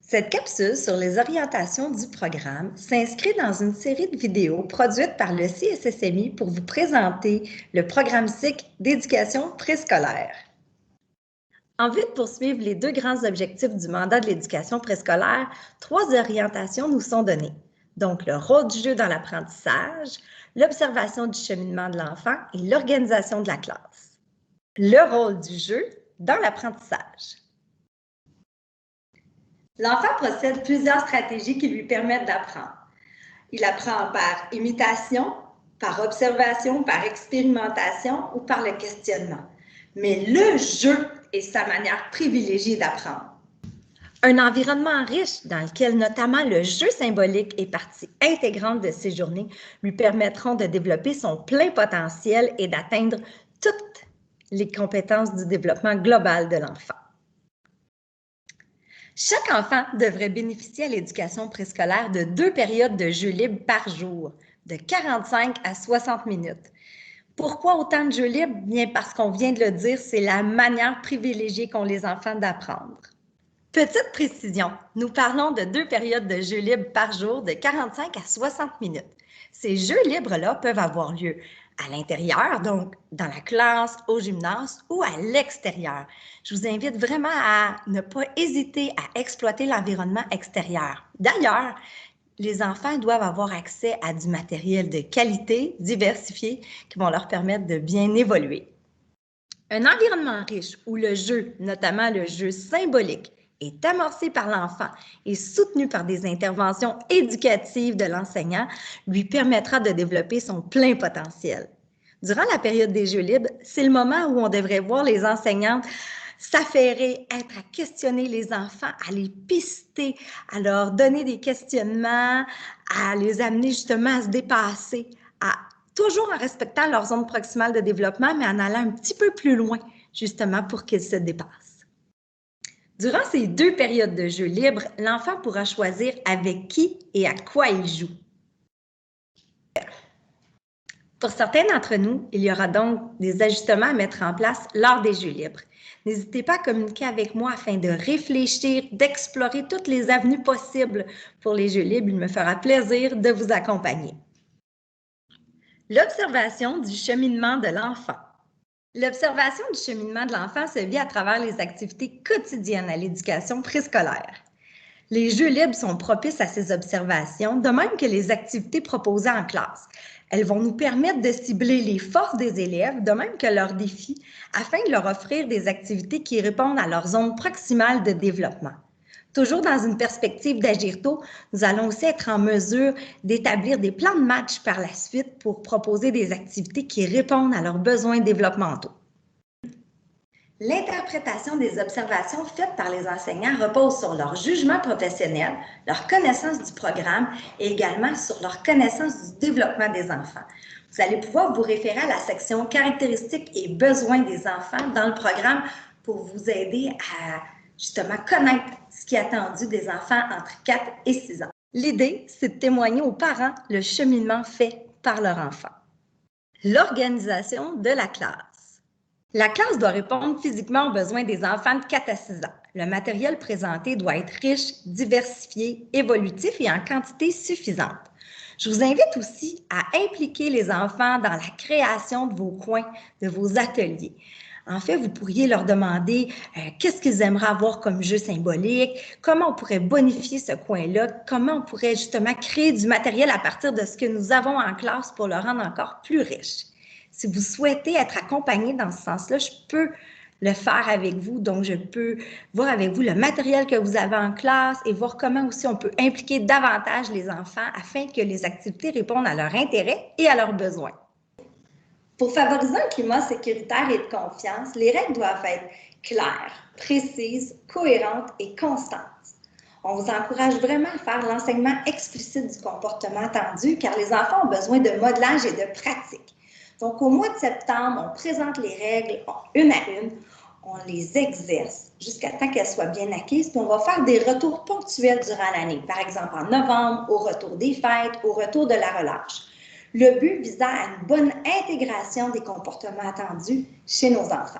Cette capsule sur les orientations du programme s'inscrit dans une série de vidéos produites par le CSSMI pour vous présenter le programme cycle d'éducation préscolaire. En vue de poursuivre les deux grands objectifs du mandat de l'éducation préscolaire, 3 orientations nous sont données. Donc, le rôle du jeu dans l'apprentissage, l'observation du cheminement de l'enfant et l'organisation de la classe. Le rôle du jeu dans l'apprentissage. L'enfant possède plusieurs stratégies qui lui permettent d'apprendre. Il apprend par imitation, par observation, par expérimentation ou par le questionnement. Mais le jeu est sa manière privilégiée d'apprendre. Un environnement riche dans lequel notamment le jeu symbolique est partie intégrante de ses journées lui permettront de développer son plein potentiel et d'atteindre toutes les compétences du développement global de l'enfant. Chaque enfant devrait bénéficier à l'éducation préscolaire de 2 périodes de jeux libres par jour, de 45 à 60 minutes. Pourquoi autant de jeux libres? Bien parce qu'on vient de le dire, c'est la manière privilégiée qu'ont les enfants d'apprendre. Petite précision, nous parlons de 2 périodes de jeux libres par jour de 45 à 60 minutes. Ces jeux libres-là peuvent avoir lieu à l'intérieur, donc dans la classe, au gymnase ou à l'extérieur. Je vous invite vraiment à ne pas hésiter à exploiter l'environnement extérieur. D'ailleurs, les enfants doivent avoir accès à du matériel de qualité, diversifié, qui vont leur permettre de bien évoluer. Un environnement riche où le jeu, notamment le jeu symbolique, est amorcé par l'enfant et soutenu par des interventions éducatives de l'enseignant, lui permettra de développer son plein potentiel. Durant la période des jeux libres, c'est le moment où on devrait voir les enseignantes s'affairer, être à questionner les enfants, à les pister, à leur donner des questionnements, à les amener justement à se dépasser, toujours en respectant leur zone proximale de développement, mais en allant un petit peu plus loin, justement, pour qu'ils se dépassent. Durant ces 2 périodes de jeu libre, l'enfant pourra choisir avec qui et à quoi il joue. Pour certains d'entre nous, il y aura donc des ajustements à mettre en place lors des jeux libres. N'hésitez pas à communiquer avec moi afin de réfléchir, d'explorer toutes les avenues possibles pour les jeux libres. Il me fera plaisir de vous accompagner. L'observation du cheminement de l'enfant. L'observation du cheminement de l'enfant se vit à travers les activités quotidiennes à l'éducation préscolaire. Les jeux libres sont propices à ces observations, de même que les activités proposées en classe. Elles vont nous permettre de cibler les forces des élèves, de même que leurs défis, afin de leur offrir des activités qui répondent à leur zone proximale de développement. Toujours dans une perspective d'agir tôt, nous allons aussi être en mesure d'établir des plans de match par la suite pour proposer des activités qui répondent à leurs besoins développementaux. L'interprétation des observations faites par les enseignants repose sur leur jugement professionnel, leur connaissance du programme et également sur leur connaissance du développement des enfants. Vous allez pouvoir vous référer à la section caractéristiques et besoins des enfants dans le programme pour vous aider à justement connaître ce qui est attendu des enfants entre 4 et 6 ans. L'idée, c'est de témoigner aux parents le cheminement fait par leur enfant. L'organisation de la classe. La classe doit répondre physiquement aux besoins des enfants de 4 à 6 ans. Le matériel présenté doit être riche, diversifié, évolutif et en quantité suffisante. Je vous invite aussi à impliquer les enfants dans la création de vos coins, de vos ateliers. En fait, vous pourriez leur demander qu'est-ce qu'ils aimeraient avoir comme jeu symbolique, comment on pourrait bonifier ce coin-là, comment on pourrait justement créer du matériel à partir de ce que nous avons en classe pour le rendre encore plus riche. Si vous souhaitez être accompagné dans ce sens-là, je peux le faire avec vous. Donc, je peux voir avec vous le matériel que vous avez en classe et voir comment aussi on peut impliquer davantage les enfants afin que les activités répondent à leur intérêt et à leurs besoins. Pour favoriser un climat sécuritaire et de confiance, les règles doivent être claires, précises, cohérentes et constantes. On vous encourage vraiment à faire l'enseignement explicite du comportement attendu car les enfants ont besoin de modelage et de pratique. Donc, au mois de septembre, on présente les règles une à une, on les exerce jusqu'à temps qu'elles soient bien acquises, puis on va faire des retours ponctuels durant l'année, par exemple en novembre, au retour des fêtes, au retour de la relâche. Le but visant à une bonne intégration des comportements attendus chez nos enfants.